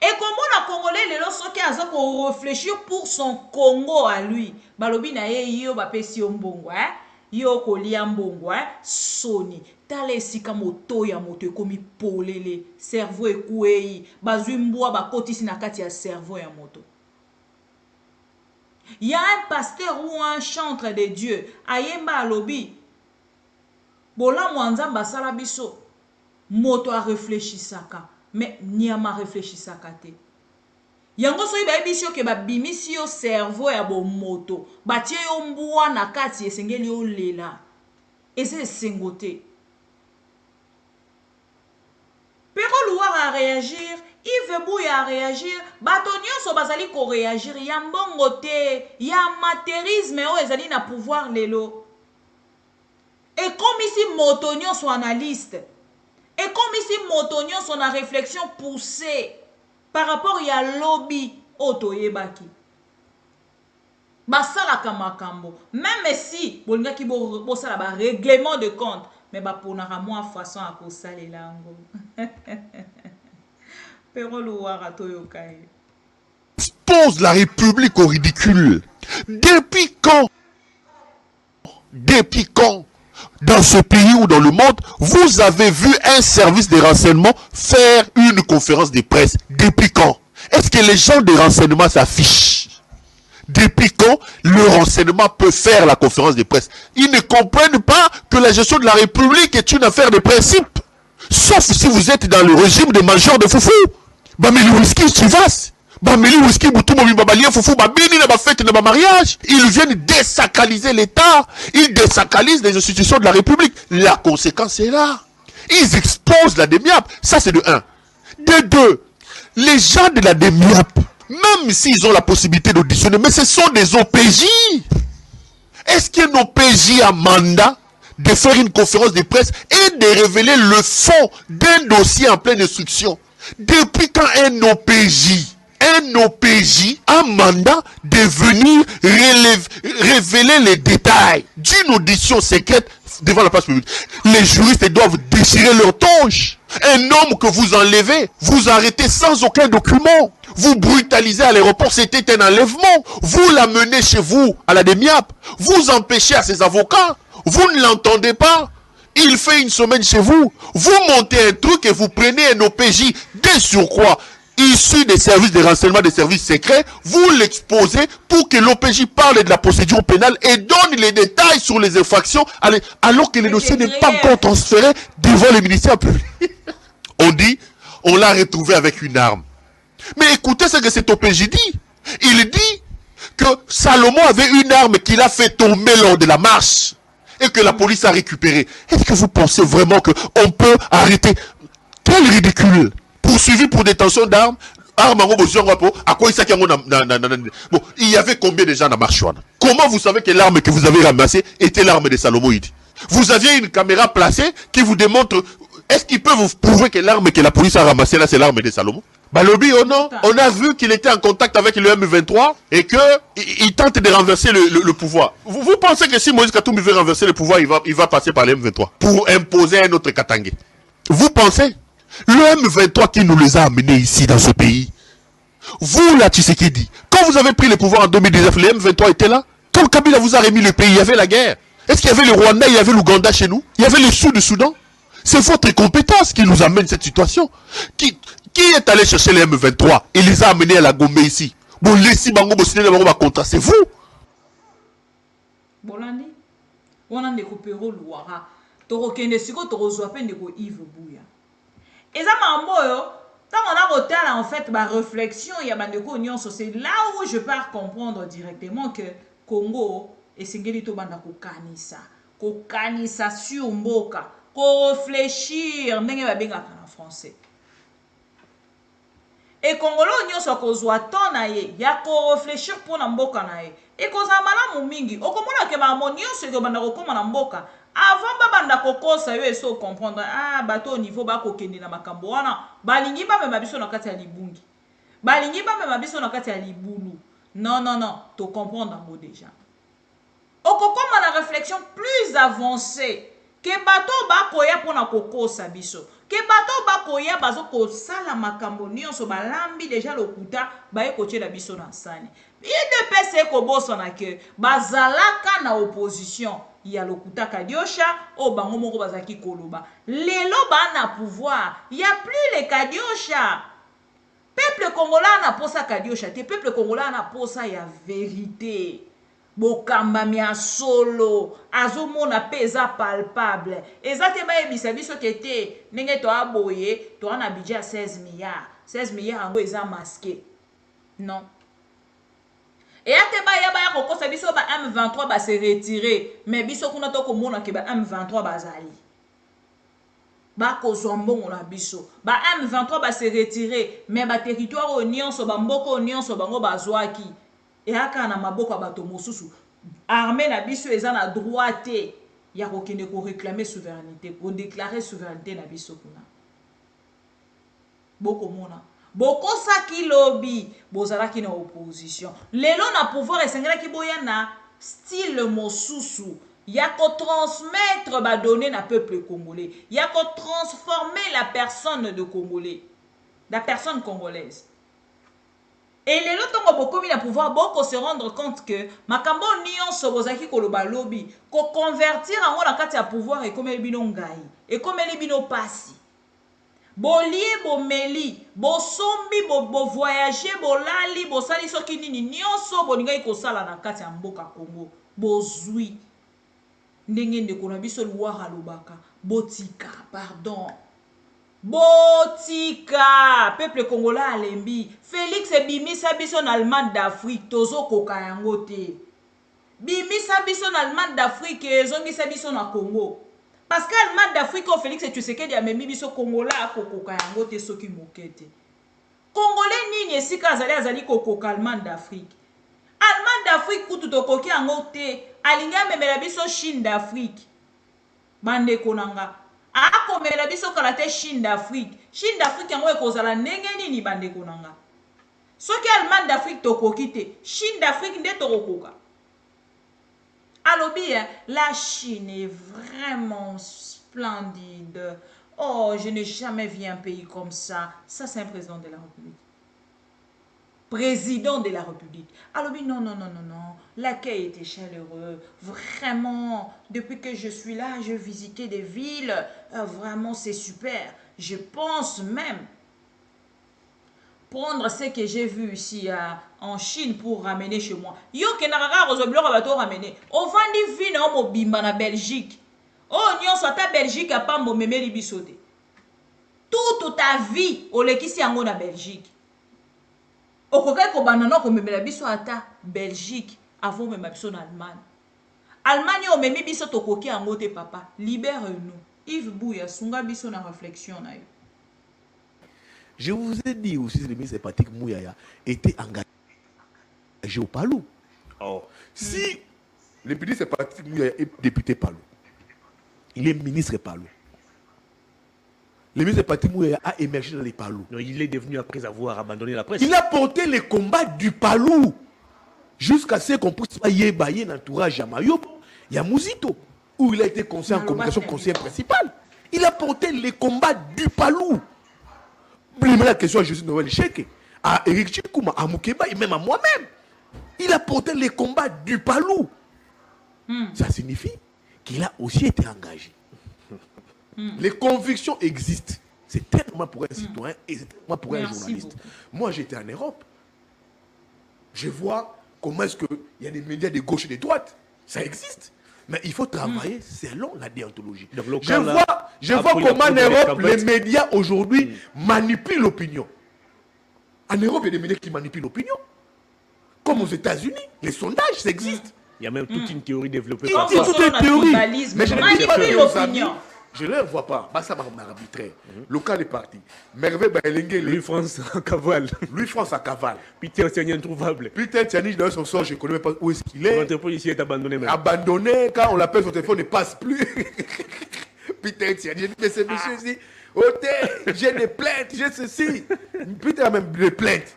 Et comment la Congolais le soki aza ko réfléchir pour son Congo à lui. Balobi na ye yo ba pesi mbongo yo ko lia mbongo soni. Tale sika moto ya moto ekomi polele, cerveau ekouei, bazui mboa ba kotisi na kati ya cerveau ya moto. Il y a un pasteur ou un chantre de Dieu, ayemba alobi. Bola mwanzamba sala biso. Moto a réfléchisaka, mais nyama réfléchisaka te. Yango so iba biso ke ba bimisi yo cerveau ya bo moto, batie yo mboa na kati esengeli yo lela. Et c'est sengote. Pero Louara a réagir, Yves Bouya a réagir, Batonio so bazali ko réagir, ya mbongo te, ya amatérisme o ezali na pouvoir lelo. Et comme ici Motonio soit analyste, et comme ici Motonio son a réflexion poussée par rapport à lobby otoyebaki. Basala kamakambo, même si bolga ki bo sala ba règlement de compte. Mais bah pour na moi façon à cause ça les langues. Pero Louara toyokai. Expose la République au ridicule. Depuis quand? Depuis quand? Dans ce pays ou dans le monde, vous avez vu un service de renseignement faire une conférence de presse? Depuis quand? Est-ce que les gens de renseignement s'affichent? Depuis quand le renseignement peut faire la conférence de presse? Ils ne comprennent pas que la gestion de la République est une affaire de principe. Sauf si vous êtes dans le régime de major de foufou. Bameli whisky Chivas. Bameli whisky Boutouma Babalien foufou. Babini na ba fête na ba mariage. Ils viennent désacraliser l'État. Ils désacralisent les institutions de la République. La conséquence est là. Ils exposent la DEMIAP. Ça c'est de 1. De 2. Les gens de la DEMIAP, même s'ils ont la possibilité d'auditionner, mais ce sont des OPJ. Est-ce qu'un OPJ a mandat de faire une conférence de presse et de révéler le fond d'un dossier en pleine instruction. Depuis quand un OPJ a mandat de venir révéler les détails d'une audition secrète devant la place publique? Les juristes doivent déchirer leur toge. Un homme que vous enlevez, vous arrêtez sans aucun document. Vous brutalisez à l'aéroport, c'était un enlèvement. Vous l'amenez chez vous à la DEMIAP. Vous empêchez à ses avocats. Vous ne l'entendez pas. Il fait une semaine chez vous. Vous montez un truc et vous prenez un OPJ de surcroît, issu des services de renseignement, des services secrets. Vous l'exposez pour que l'OPJ parle de la procédure pénale et donne les détails sur les infractions, alors que le dossier n'est pas encore transféré devant le ministère public. On dit, on l'a retrouvé avec une arme. Mais écoutez ce que cet OPJ dit. Il dit que Salomon avait une arme qu'il a fait tomber lors de la marche et que la police a récupéré. Est-ce que vous pensez vraiment qu'on peut arrêter? Quel ridicule! Poursuivi pour détention d'armes, bon, il y avait combien de gens dans Marchouane? Comment vous savez que l'arme que vous avez ramassée était l'arme de Salomon? Vous aviez une caméra placée qui vous démontre. Est-ce qu'il peut vous prouver que l'arme que la police a ramassée là, c'est l'arme de Salomon? Balobi, oh non, on a vu qu'il était en contact avec le M23 et qu'il tente de renverser le pouvoir. Vous pensez que si Moïse Katumbi veut renverser le pouvoir, il va passer par le M23 pour imposer un autre Katangé? Vous pensez? Le M23 qui nous les a amenés ici dans ce pays. Vous là, Tshisekedi, quand vous avez pris le pouvoir en 2019, le M23 était là. Quand Kabila vous a remis le pays, il y avait la guerre. Est-ce qu'il y avait le Rwanda, il y avait l'Ouganda chez nous? Il y avait le sud du Soudan? C'est votre incompétence qui nous amène cette situation. Qui est allé chercher les M23 et les a amenés à la Gombe ici? Bon, laissez Bango signer le contrat, c'est vous. Bolandi, on a des coupéraux Loira. Toro Kende Siko, Toro Zoapen de Yves Bouya. Et ça m'a dit, quand on a retard en fait ma réflexion, il y a ma union, c'est là où je pars comprendre directement que Congo et Singeli Tobanda Kokanisa sur Mboka, ko réfléchir, n'engé va bien en français. Et Congolo union soit kozwa ton naie, ya ko réfléchir pour na Mboka naie. Et kozamala mumingi, okomona ke ba monio se ko banda ko koma na Mboka. Avant babanda kokosa yo eso comprendre bato au niveau ba kokende na makambo wana balingi ba mema biso na kati ya libungi balingi ba mema biso na kati ya libulu non to comprendre ngo déjà okokoma na réflexion plus avancée que bato ba koya pona kokosa biso que bato ba koya bazo ko sala makambo nyonso balambi déjà lokuta ba ekoche la biso na sani IDPC ko boso na ke bazalaka na opposition. Il y a le Kouta Kadiosha, au bango moko bazaki koloba. Lelo ba na pouvoir, il y a plus les Kadiosha. Peuple congolais na posa Kadiosha, te peuple congolais na posa ya vérité. Bokamba mi solo, azomo na pesa palpable. Ezate ba ebisa biso kete, nenge to aboye, to ana budget 16 milliards. 16 milliards ango eza masqué. Non. Et à te baya baya koko sa biso ba M23 ba se retirer mais biso kuna to ko mona ke ba M23 bazali ba ko zombongo na biso ba M23 ba se retirer mais ba territoire union so ba mboko union so bango bazwaki et aka na maboko bato mosusu armée na biso eza na droite ya ko kende ko réclamer souveraineté ko déclarer souveraineté na biso kuna boko mona Boko saki lobby, bozalaki na opposition. Lelo na pouvoir esengela ki boya na style mosusu. Yako transmettre ba donner na peuple congolais. Yako transformer la personne de congolais. La personne congolaise. Et lelo tongo boko mi na pouvoir boko se rendre compte que makambo nyonso bozaki koloba lobby, ko convertir en na kati ya pouvoir et comme elbino ngai, et comme elbino pasi. Bolie, bo meli, bo sombi, bo voyager, bo lali, bo sali soki nini, nyonso bo ninga iko sala na kati ya mboka Congo, bo zui. Ndenge ndeko na biso luwara lobaka, botika, pardon. Botika, peuple congolais alembi, Félix bimisa biso na Allemagne d'Afrique, tozo koka yango te. Bimisa biso na Allemagne d'Afrique, ezongisa biso na Congo. Parce que Allemagne d'Afrique au Félix Tshisekedi a memi biso Congolais kokoka yango te soki mokete. Congolais nini esika azali kokoka Allemagne d'Afrique. Allemagne d'Afrique kutu tokoki yango te, alinga memela biso Chine d'Afrique. bande konanga akomela biso kala te Chine d'Afrique yango ekozala ndenge nini bande konanga soki Allemagne d'Afrique tokoki te Chine d'Afrique nde tokokoka alobi la Chine est vraiment splendide. Oh, je n'ai jamais vu un pays comme ça. Ça, c'est un président de la République. Président de la République. Alors, non. L'accueil était chaleureux. Vraiment, depuis que je suis là, j'ai visité des villes. Vraiment, c'est super. Je pense même prendre ce que j'ai vu ici en Chine pour ramener chez moi. Yo, kenaraka, rosoblora, bato ramener. Au vandi vine, au bimba na Belgique. Oh, nyon soit ta Belgique a pas mon mémé libisoté. Toute ta vie, au lekisi yango na Belgique. Au kokai ko banano ko mémé la biso ata Belgique avant même biso na Allemagne. Allemagne o mémé biso to koki yango te papa. Libère-nous. Yves Bouya sunga biso na réflexion na yo. Je vous ai dit aussi que le ministre Patrick Mouyaya était engagé au Palou. Oh. Si le ministre Patrick Mouyaya est député Palou, il est ministre Palou. Le ministre Patrick Mouyaya a émergé dans les Palou. Non, il est devenu après avoir abandonné la presse. Il a porté les combats du Palou jusqu'à ce qu'on puisse pas y ébailler l'entourage à Mayobo, il y a Mouzito, où il a été conseiller en communication, conseiller principal. Il a porté les combats du Palou. La question à Jésus Noël Cheke, à Eric Chikouma, à Moukeba et même à moi-même. Il a porté les combats du Palou. Ça signifie qu'il a aussi été engagé. Les convictions existent. C'est tellement pour un citoyen et c'est tellement pour un journaliste. Beaucoup. Moi, j'étais en Europe. Je vois comment est-ce qu'il y a des médias de gauche et de droite. Ça existe. Mais il faut travailler selon la déontologie. Donc, je vois comment en Europe, les médias aujourd'hui manipulent l'opinion. En Europe, il y a des médias qui manipulent l'opinion. Comme aux États-Unis, les sondages, ça existe. Il y a même toute une théorie développée par ça. Toute une théorie. Mais je manipule l'opinion. Je ne les vois pas. Bah, ça m'a arbitraire. Le cas est parti. Merveille Baelengue. Louis-France à cavale. Louis-France à cavale. Peter Tiani introuvable. Peter Tiani, dans son sort, je ne connais même pas où est-ce qu'il est. L'entrepôt ici est abandonné même. Abandonné, quand on l'appelle, son téléphone ne passe plus. Peter Tiani, je dis, mais c'est monsieur ici. J'ai des plaintes, j'ai ceci. Peter a même des plaintes.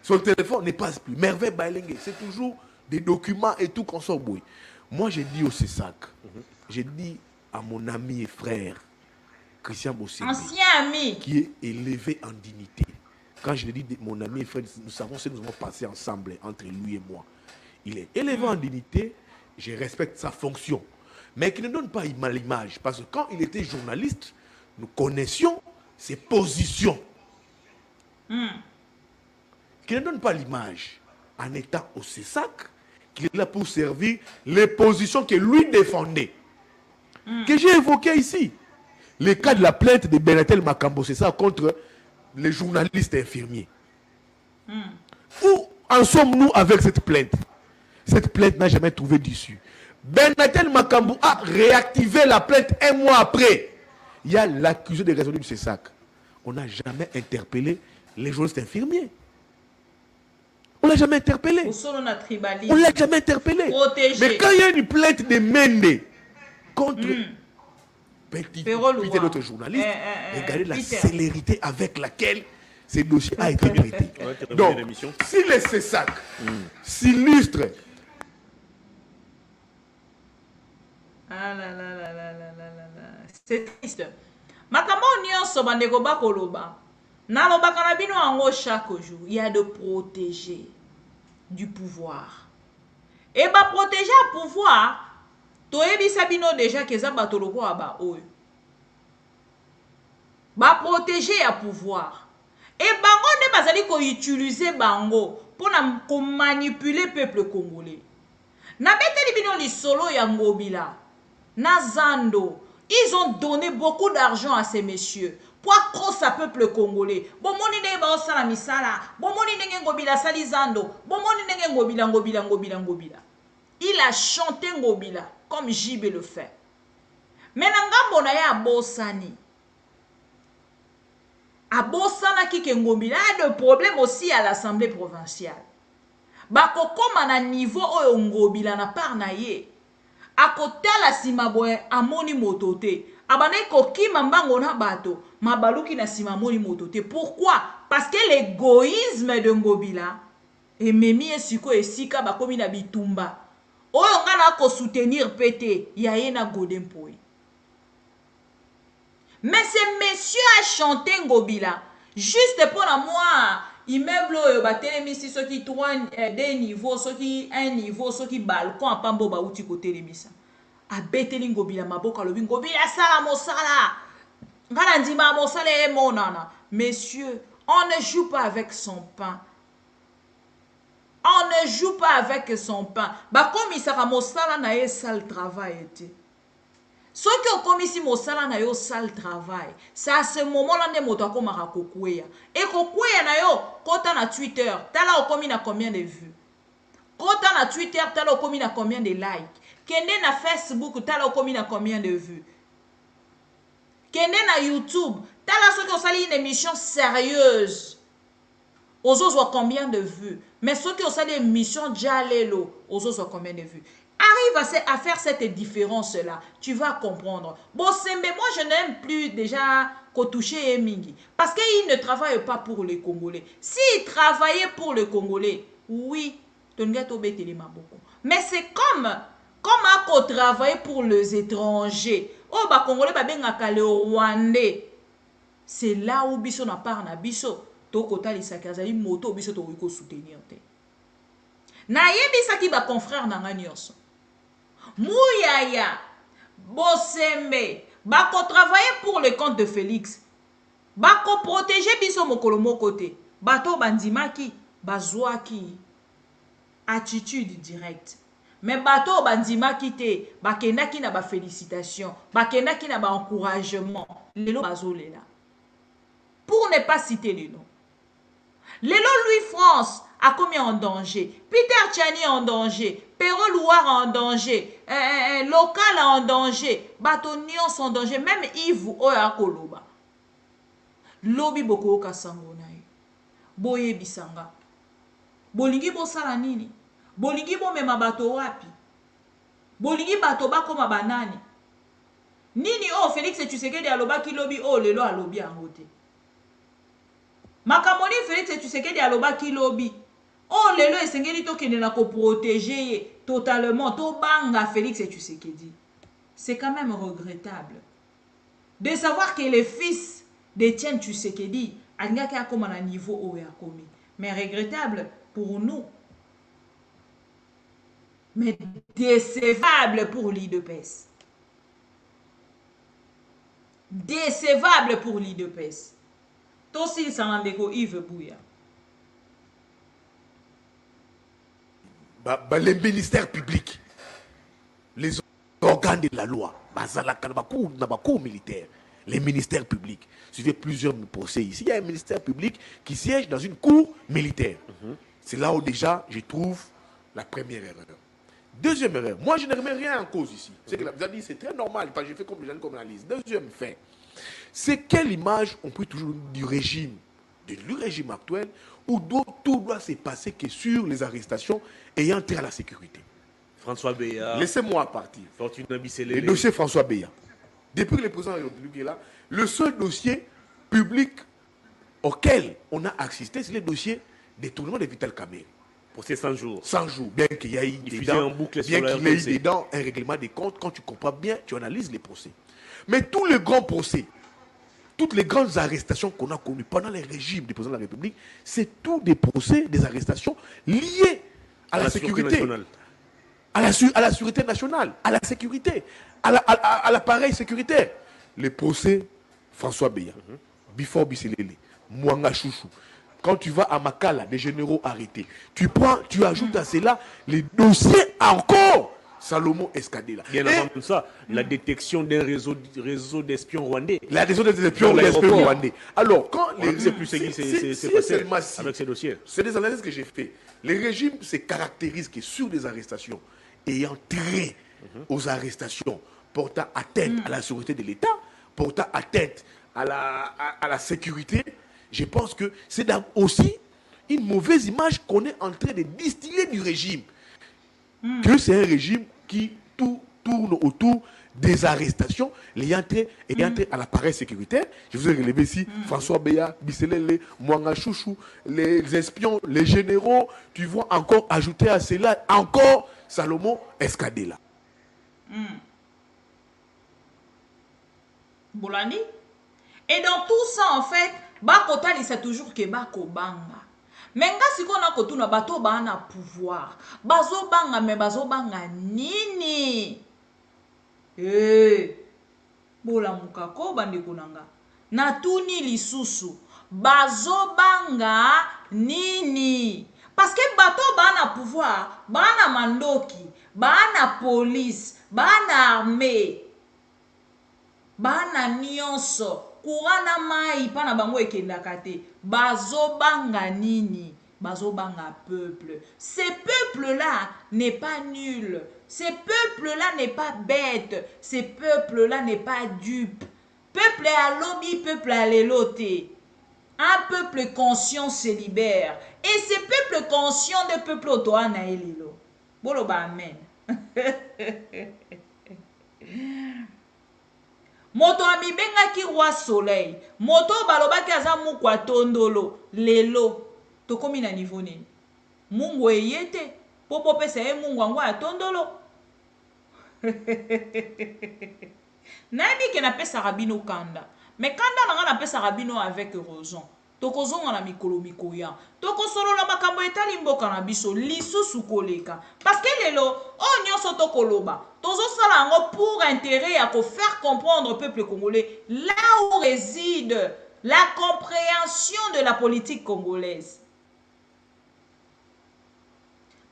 Son téléphone ne passe plus. Merveille Baelengue, c'est toujours des documents et tout qu'on sort bouille. Moi, j'ai dit au CESAC, j'ai dit à mon ami et frère, Christian Bossé, ancien ami, qui est élevé en dignité. Quand je dis mon ami et frère, nous savons ce que nous avons passé ensemble, entre lui et moi. Il est élevé en dignité, je respecte sa fonction. Mais qui ne donne pas l'image. Parce que quand il était journaliste, nous connaissions ses positions. Qui ne donne pas l'image en étant au CESAC, qu'il est là pour servir les positions que lui défendait. Que j'ai évoqué ici. Le cas de la plainte de Benatel Makambo, c'est ça, contre les journalistes infirmiers. Où en sommes-nous avec cette plainte? Cette plainte n'a jamais trouvé d'issue. Benatel Makambo a réactivé la plainte un mois après. Il y a l'accusé de résolu du CESAC. On n'a jamais interpellé les journalistes infirmiers. On ne l'a jamais interpellé. On ne l'a jamais interpellé. Protégé. Mais quand il y a une plainte de Mende contre Peter, notre journaliste, regardez la célérité avec laquelle ce dossier a été traité. Donc, si les CESAC s'illustrent, c'est triste. Makambo nyonso bandeko bakoloba. Naloba kanabino ango chaque jour, il y a de protéger du pouvoir. Et ba protéger le pouvoir, toyebi sabino déjà que za batoloko aba oyo. Ba protéger le pouvoir. Et bango ne bazali ko utiliser bango pour manipuler le peuple congolais. Na beteli bino lisolo ya ngobila. Na zando, ils ont donné beaucoup d'argent à ces messieurs. Pour accroître le peuple congolais. Bon moni ndenge ba osala misala. Bon moni ndenge ngobila sali zando. Bon moni ndenge ngobila. Il a chanté ngobila comme JB le fait. Mais ngambo na ya abosani. Abosana ki ke ngobila a de problème aussi à l'Assemblée provinciale. Bako koma na niveau oyo ngobila na par na ye. akotala sima boye amoni moto te abandaki kokima mbango na bato mabaluki na sima amoni moto te. Pourquoi? Parce que l'égoïsme de Ngobila ememi esiko esika bakomi na bitumba oyo nga na kosoutenir pete ya ye na Godin Mpoe. Mais ce monsieur a chanté Ngobila juste pour moi immeuble oyo batelemisi soki 2 niveaux soki 1 niveau soki balcon apambo bauti kotelemisa abeteli Ngobila maboko alobi Ngobila sala mosala ngala ndima mosala e monana. Monsieur, on ne joue pas avec son pain. On ne joue pas avec son pain. Bakomisaka mosala na ye sale travail ete. Soki okomisi mosala na yo sale travail, c'est à ce moment-là nde moto akomaka kokweya. Et kokweya na yo kota na Twitter, tala okomi na combien de vues. Kota na Twitter, tala okomi na combien de likes. Kende na Facebook, tala okomi na combien de vues. Kende na YouTube, tala soki osali une émission sérieuse. Ozozwa combien de vues. Mais soki osali une émission jalelo, ozozwa combien de vues. Arrive à faire cette différence-là, tu vas comprendre. Bosembe, moi je n'aime plus déjà Kotouché et Mingi. Parce qu'il ne travaille pas pour les Congolais. S'il travaillait pour les Congolais, oui, mais c'est comme à travailler pour les étrangers. Oh, bah Congolais, bah ben les Rwandais. C'est là où biso na part na biso. Tokota li sakazali moto biso to wiko soutenir te. Na yebisa ki ba confrère na nganyos. Mouyaya, Bosembe, bako travailler pour le compte de Félix. Bako protéger biso mokolo mokote. Bato bandimaki, bazwaki. Attitude directe. Mais bato bandimaki te, bakendaki na ba félicitations, bakendaki na ba encouragement. Lelo bazolela. Pour ne pas citer les noms. Lelo Louis France a commis en danger. Peter Tchani en danger. Perro Louar en danger. Local en danger. Batonions en danger. Même Yves Oya Koloba. Lobi boko kasango na ye. Boye bisanga. Bolingi bo sala nini? Bolingi bo mema bato wapi? Bolingi bato bakoma banani? Nini oh Félix Tshisekedi aloba ki lobi oh lelo alobi angote. Makamoni Félix Tshisekedi aloba ki lobi. Oh lelo esengeli tokende na ko protéger totalement to banga Félix Tshisekedi. C'est quand même regrettable de savoir que le fils d'Etienne Tshisekedi alingaki akoma na niveau oyo akomi. Mais regrettable pour nous. Mais décevable pour l'IDPS. Décevable pour l'IDPS. Tossi Sanandeko Yves Bouya. Les ministères publics, les organes de la loi, militaire, les ministères publics. Suivez plusieurs procès ici. Il y a un ministère public qui siège dans une cour militaire. C'est là où déjà je trouve la première erreur. Deuxième erreur, moi je ne remets rien en cause ici. C'est que vous avez dit c'est très normal, parce que j'ai fait comme analyse. Deuxième fait, c'est quelle image on peut toujours du régime, de le régime actuel, où tout doit se passer que sur les arrestations ayant trait à la sécurité. François Beya. Laissez-moi partir. Fortuna Bisselé. Le dossier François Beya. Depuis que le président de la République est là, le seul dossier public auquel on a assisté, c'est le dossier détournement de Vital Kamerhe. Pour ces 100 jours. 100 jours, bien qu'il y ait dedans un règlement des comptes, quand tu comprends bien, tu analyses les procès. Mais tous les grands procès, toutes les grandes arrestations qu'on a connues pendant les régimes du président de la République, c'est tous des procès, des arrestations liées à la sécurité, à la sûreté nationale, à la sécurité, à l'appareil sécuritaire. Les procès François Beya, Bifor Bisselele, Mwanga Chouchou. Quand tu vas à Makala, des généraux arrêtés, tu ajoutes à cela les dossiers encore Salomon Escadela. Bien avant tout ça, la détection d'un réseau d'espions rwandais. La détection des espions rwandais. Alors, quand les régimes, plus c'est passé avec ces dossiers. C'est des analyses que j'ai fait. Les régimes se caractérisent que sur des arrestations ayant trait aux arrestations portant atteinte à la sécurité de l'État, portant atteinte à la sécurité, je pense que c'est aussi une mauvaise image qu'on est en train de distiller du régime. Que c'est un régime qui tout tourne autour des arrestations, les entrées à l'appareil sécuritaire. Je vous ai relevé ici François Béa, Bisselele, Mwanga Chouchou, les espions, les généraux. Tu vois encore ajouter à cela encore Salomon Escadela. Bolani. Et dans tout ça, en fait, Bakotali, c'est toujours que Bako Banga. Mais si on a kotu na bato ba na pouvoir, bazo banga me bazo banga nini? Bola mukako bandeko nanga. Na tuni lisusu, bazo banga nini? Parce que bato ba na pouvoir, ba na mandoki, ba na police, ba na armée, ba na nyonso. Kurana mai pana bango ekendaka te. Bazo banga nini? Bazo banga peuple. Ce peuple-là n'est pas nul. Ce peuple-là n'est pas bête. Ce peuple-là n'est pas dupe. Peuple à lobby, peuple à l'éloté. Un peuple conscient se libère. Et ce peuple conscient de peuple otoana elelo. Bolo ba amen. Moto amibenga ki roi soleil. Moto balobaki aza mukwa tondolo. Lelo. Tokomi na niveau nini? Mungu eyete. Popo pesa ye mungu angwa ya tondolo. Nayebi ke na pesa rabino kanda. Mais kanda nanga na pesa rabino avec raison. Tokozonga na mikolo mikoya. Tokosolola makambo etali mboka na biso lisusu koleka. Parce que lelo o nyonso tokoloba. Tozo sala ngo pour intérêt à faire comprendre au peuple congolais là où réside la compréhension de la politique congolaise.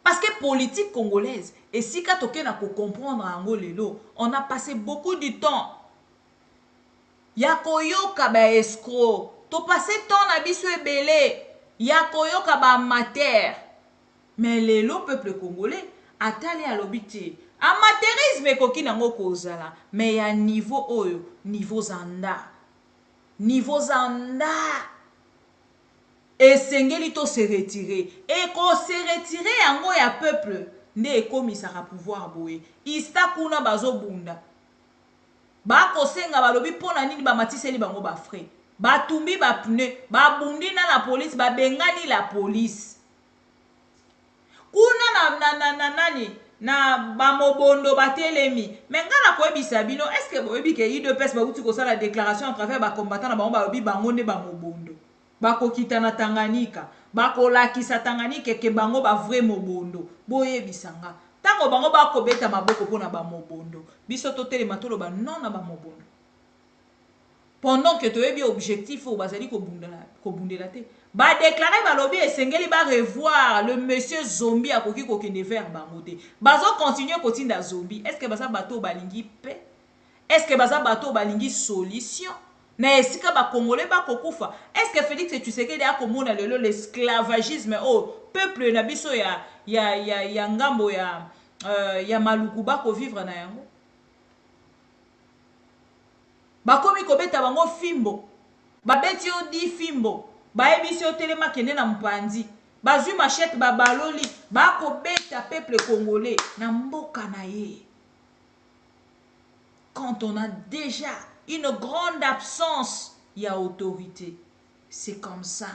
Parce que politique congolaise et si ka toke na ko comprendre ngo lelo, on a passé beaucoup de temps. Ya koyoka ba escroc. To passé temps na biso ebele, ya koyoka ba amateur. Mais lelo peuple congolais atali alobite. Amateurisme ekoki nango kozala, mais ya niveau oyo, niveau zanda. Niveau zanda. Esengeli to se retirer. Et ko se retirer yango ya peuple, nde ekomisaka pouvoir boye. Ista kuna bazo bunda. Ba kosenga balobi pona nini ba matiseli bango ba frais. Ba tumbi ba pne, ba bundi na la police, ba bengani la police. Kuna nani na ba mobondo ba telemi. Mais ngana ko ebisa bino, est-ce que boyebi ke IDPS ba uti ko sala déclaration en travers ba combattant na bango ba lobi bango nde ba mobondo. Ba ko kita na Tanganyika, ba ko lakisa Tanganyika ke bango ba vrai mobondo. Boyebisanga. Tango bango ba ko beta maboko pona ba mobondo. Biso to telema to loba non na ba mobondo. Pendant que tu es bien objectif, au bazali ko bundela te. Ba déclarer ba lobby esengeli ba revoir le monsieur zombie a koki kokende vers bangote. Bazo continuer kotinda zombie. Est-ce que baza bato balingi paix? Est-ce que baza bato balingi solution? Na esika ba congolais ba kokufa. Est-ce que Félix Tshisekedi a komona lelo l'esclavagisme au peuple na biso ya ngambo ya maluku ba ko vivre na yango? Bakomi kobeta bango fimbo. Babeti o di fimbo. Baebisi o telema kende na mpanzi. Bazui machette babaloli. Bakobeta peuple congolais na mboka na ye. Quand on a déjà une grande absence, il y a autorité. C'est comme ça.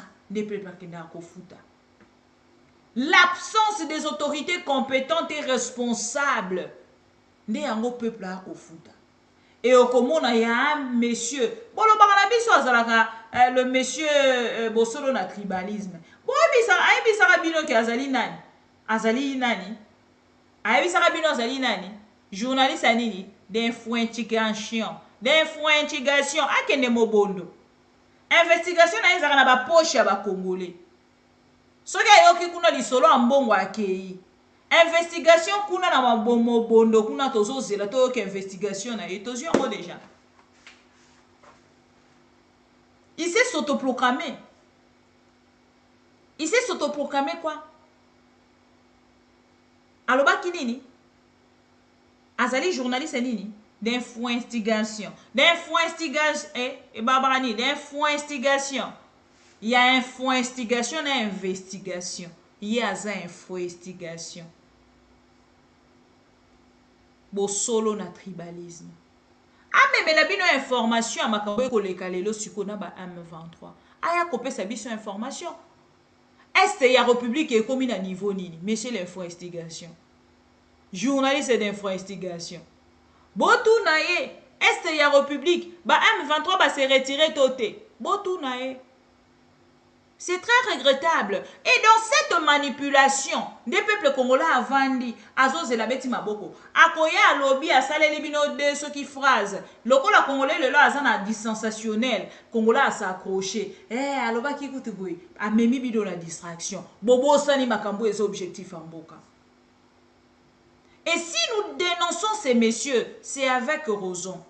L'absence des autorités compétentes et responsables. Ne peuple a kofuta. Et au commun, il y a un monsieur. Bon, le monsieur Bosolo na tribalisme. Bon, il y a un bino qui azali nani. Azali nani. Il y a un bino azali nani. Journaliste anini. D'influentigation. D'influentigation. Akende mobondo. Investigation na izaka na ba poche ya ba Congolais. Soki ayoki kuna lisolo ambongo akei. Investigation kuna na mabomo bondo kuna tozo zela to yoki investigation na tozo yango déjà. Il s'est s'autoproclamé. Il s'est s'autoproclamé quoi? Alobaki nini? Azali journaliste nini? D'influentigation. D'influentigation et barbarani, d'influentigation. Il y a influentigation et investigation. Il y a influentigation. bo solo na tribalisme. Ah mais la bino information à makambo ko le kalelo sikona ba M23. Aya kopesa biso information. Est ya République est comme à niveau nini, monsieur l'investigation. Journaliste d'investigation. Botou nae, est ya République, ba M23 va se retirer toté. Botou nae. C'est très regrettable. Et dans cette manipulation, des peuples congolais avant dit, Azo Zelabeti Maboko, Akoya lobby à Salé Libino de ce qui phrase. Loko la congolais le là a dit sensationnel. Congolais a s'accroché. Aloba qui écoute boy, a memi bido la distraction. Bobo Sani Makambo est objectif en boka. Et si nous dénonçons ces messieurs, c'est avec raison.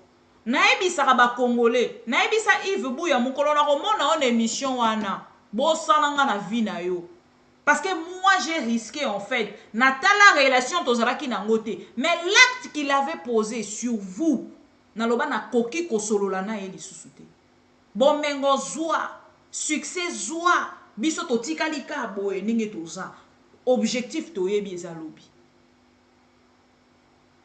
Naebi Saraba Congolais, Naebi Sa Yves Bouya Moukolona Romona en émission wana. Parce que moi j'ai risqué en fait Natala relation tozalaki nangote, mais l'acte qu'il avait posé sur vous naloba na koki kosolola na eli susute bon mengo zwa succès zwa biso totikali ka boye ninge toza objectif toyebi ezalobi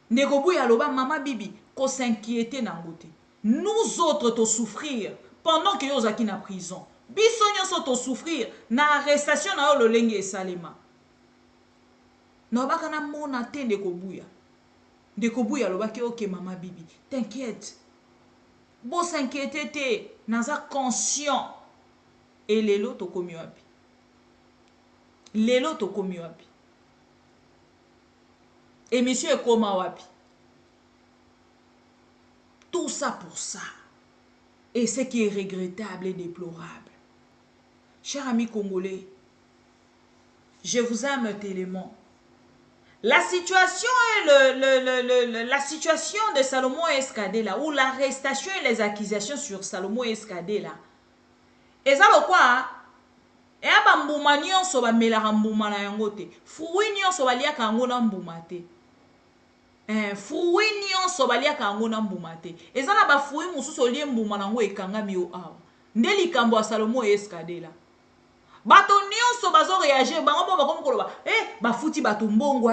ndeko buya loba mama bibi ko s'inquiéter nangote nous autres to souffrir pendant que yozaki na prison. Biso nyonso to souffrir na arrestation na yo lolenge esalema. Na baka na mona te ndeko buya. Ndeko buya lobaki ok mama bibi, t'inquiète. Bo s'inquiéter te, naza conscient. Et lelo to komi wapi. Lelo to komi wapi. Et monsieur ekoma wapi. Tout ça pour ça. Et ce qui est regrettable et déplorable. Chers amis congolais, je vous aime tellement. La situation la situation de Salomon Escadé là, ou l'arrestation et les accusations sur Salomon Escadé là, et ça le quoi? Et à bambouma nyonso ba melara mbouma na yango te. Fruit nyonso ba liaka yango na mbouma te. Fruit nyonso ba liaka yango na mbouma te. Et ça na ba fruit mususu olie mbouma na yango ekangami yo awa. Nde likambo ya Salomon Escadé là. Bato nyonso bazo réagir bango bo bakomo koloba bafuti bato mbongo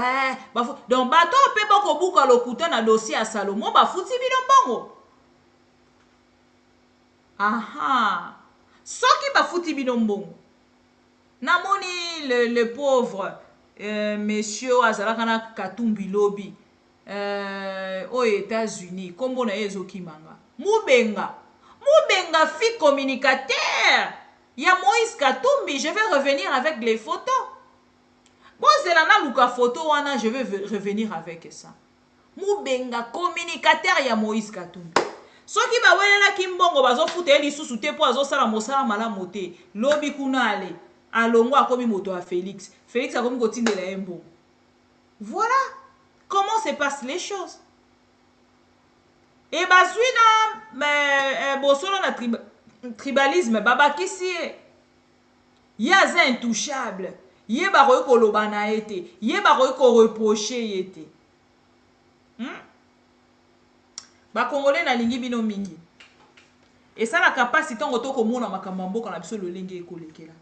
donc bato pe bako buka lokuta na dossier à Salomon bafuti bino mbongo aha soki bafuti bino mbongo namoni le pauvre monsieur azalaka na Katumbi Lobi aux États-Unis kombo na ezoki manga mubenga fille communicateur. Il y a Moïse Katumbi, je vais revenir avec les photos. Bon, c'est la Luka photo, je vais revenir avec ça. Moubenga, communicateur, il y a Moïse Katumbi. Ce qui va voir là, Kimbongo, bazo foute, eli sous-souté pour azo sala mosala malamote. Lobi kuna ale. Alongo a commis moto à Félix. Félix a commis gotine de la embo. Voilà comment se passent les choses. Et basuina, mais bosolo na tribalisme baba kisi yaza intouchable yeba ko lobana ete yeba ko reprocher yete ba congolais na lingi bino mingi et ça la capacité ngoto ko mona makambo kana biso le lenge ekolekela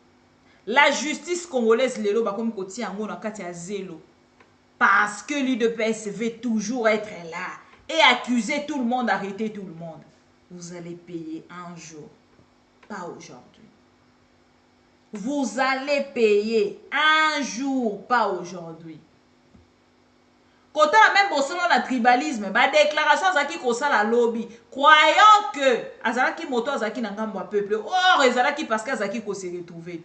la justice congolaise lelo ba komi ko tia ngo na kati ya zélo parce que l'UDPS veut toujours être là et accuser tout le monde, arrêter tout le monde. Vous allez payer un jour. Pas aujourd'hui. Vous allez payer un jour, pas aujourd'hui. Quand on a même selon le tribalisme, la déclaration zaki kosa la lobby, croyant que azalaki moto azaki nangambo a peuple, or azalaki parce que azaki ko se retrouver.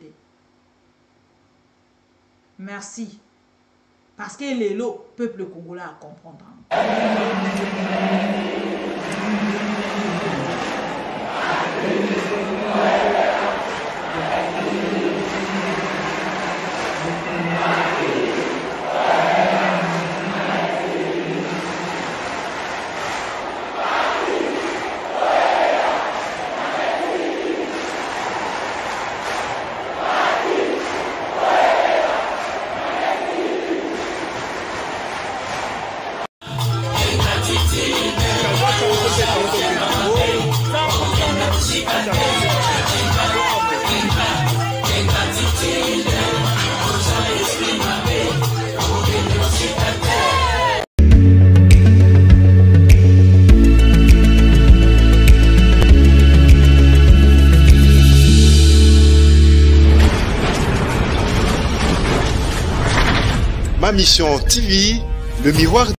Merci. Parce que les lots, peuple congolais à comprendre. Identity. Ma Mission TV, le miroir